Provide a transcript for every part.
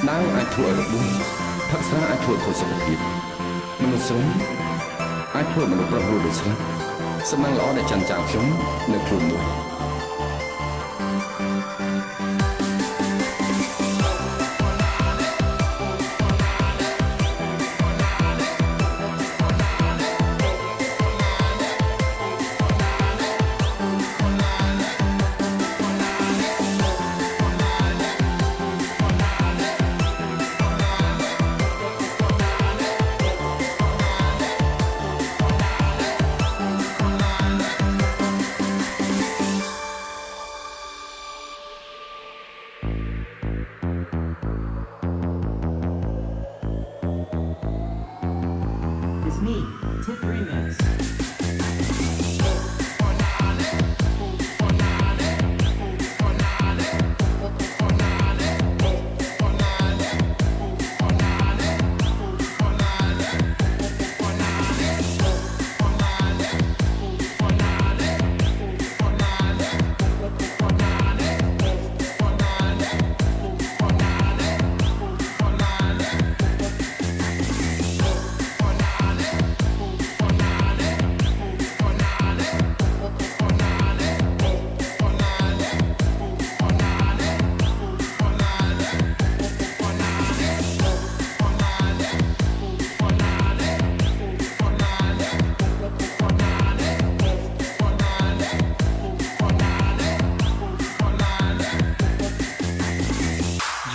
ដាវអាចធ្វើឲ្យរបួសផឹកស្រាអាចធ្វើឲ្យខូចសុខភាពមនុស្សស្រីអាចធ្វើមនុស្សប្រុសរួចដោយស្លាប់សម្ដែងល្អដែលចង់ចាំខ្ញុំនៅខ្លួននោះ It's me, Tiff Remix.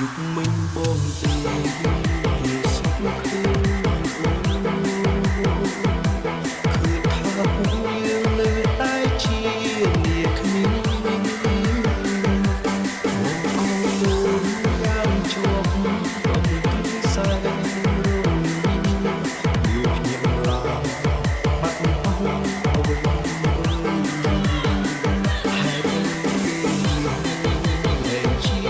Dục mình bom tình sứcคือถ้าผู้ยืนเลยใต้เชียงเรียกมิ้นมองเอาเลยยามจวบวันที่ใส่รุ่งอยู่เพียงลาปัดเอาเอาไว้ให้เป็นแห่งชีว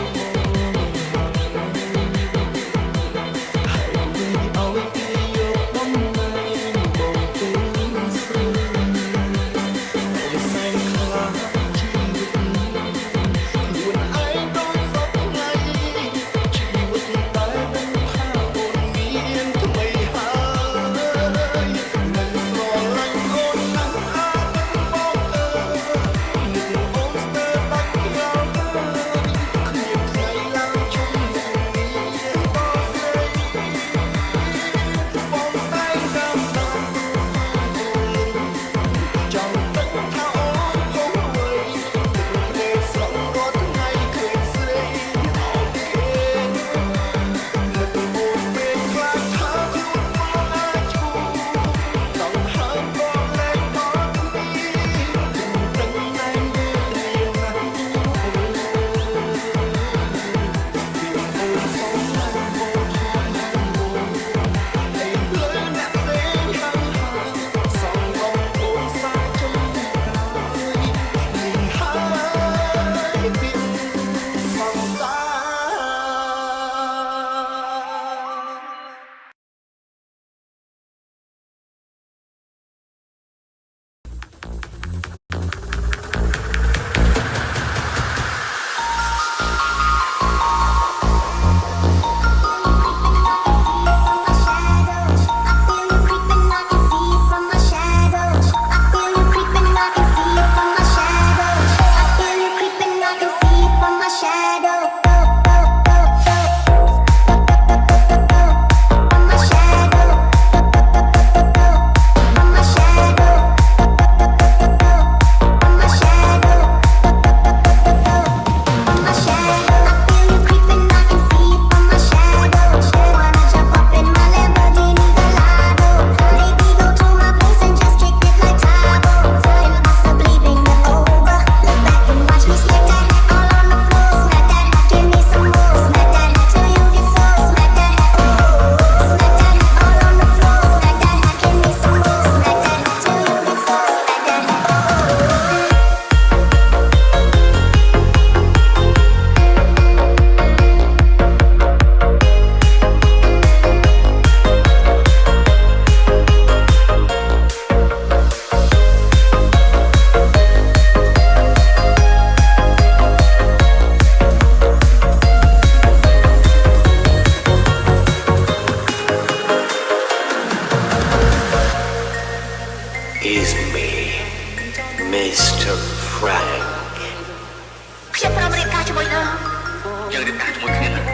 យើងរៀបការជាមួយគ្នានឹង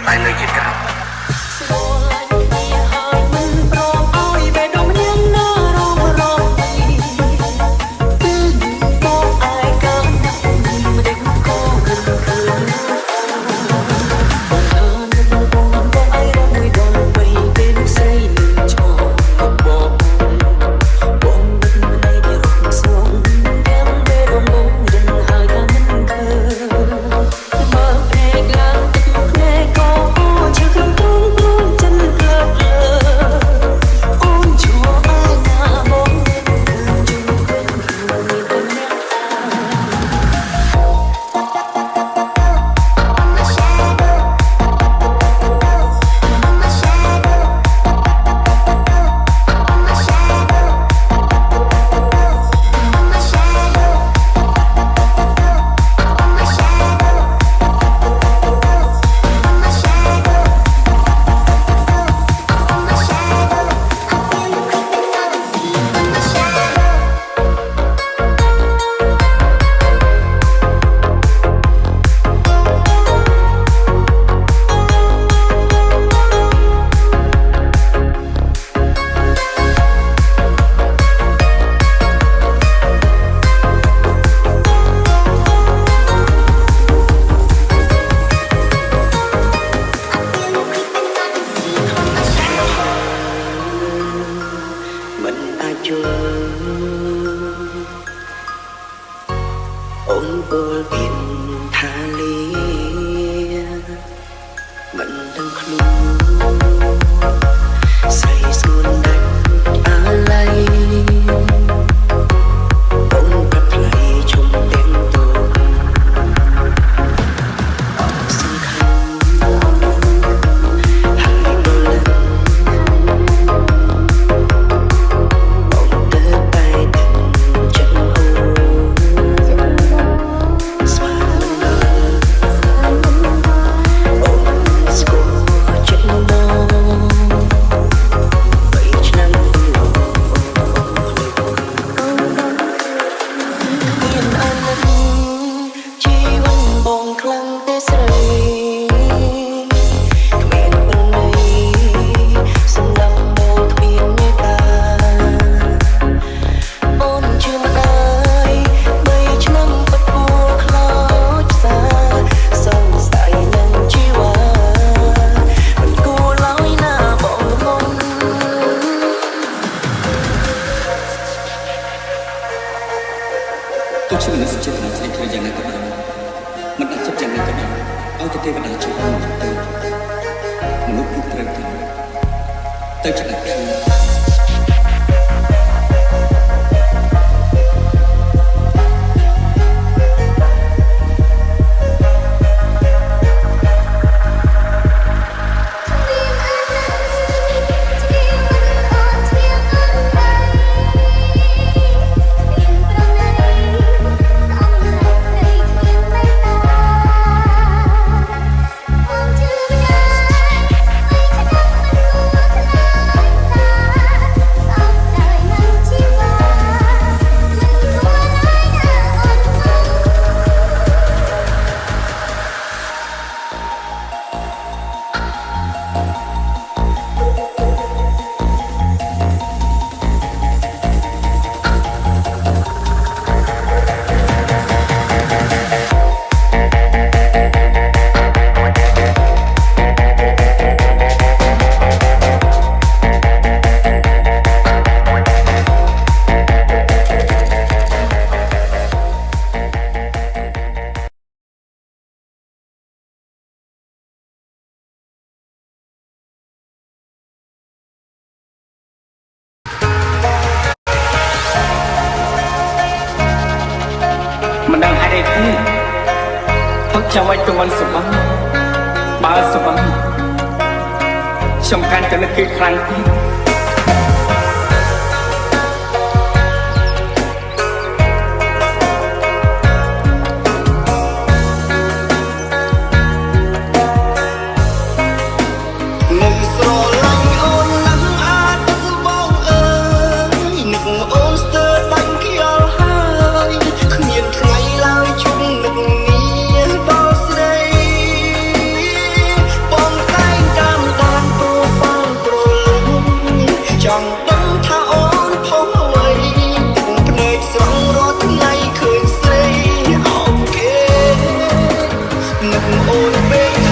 តែនៅយឺតកាល ôm cô biển tha lia mình đang khlu say xuân đánh á lay ôm cặp lại trong đêm tối xin khăn hai đôi lần ôm tớ tay tình chân ô xóa lần đời ôm score chân nó bảy năm lộ yên an chi văn bồng khăn tê sợi miền bên đây sông đầm đâu thuyền như ta ôm chưa mặt ai bảy năm bất buộc lo xa sông dài nâng chi hoa mình cô lối na bồng hôn ទោះជាមនុស្សចេតនាស្នេហ៍យ៉ាងណាក៏ដោយមិនអាចចិត្តយ៉ាងណាក៏ដោយឲ្យតែទេវតាជួយបានទៅមនុស្សគ្រប់ត្រូវទៅឆ្លាតខ្លួន មិនដឹងហេតុអីទេផឹកចាំឲ្យទៅមិនសុបងបើសុបងខ្ញុំកាន់តែនឹកគេខ្លាំងពេក នឹងស្រឡាញ់អូនណាស់អាចបងអើយនឹកអូនស្ទើរដាច់ខ្យល់ហើយគ្មានថ្ងៃឡើយជុំនឹកនេះដល់ អូនពេក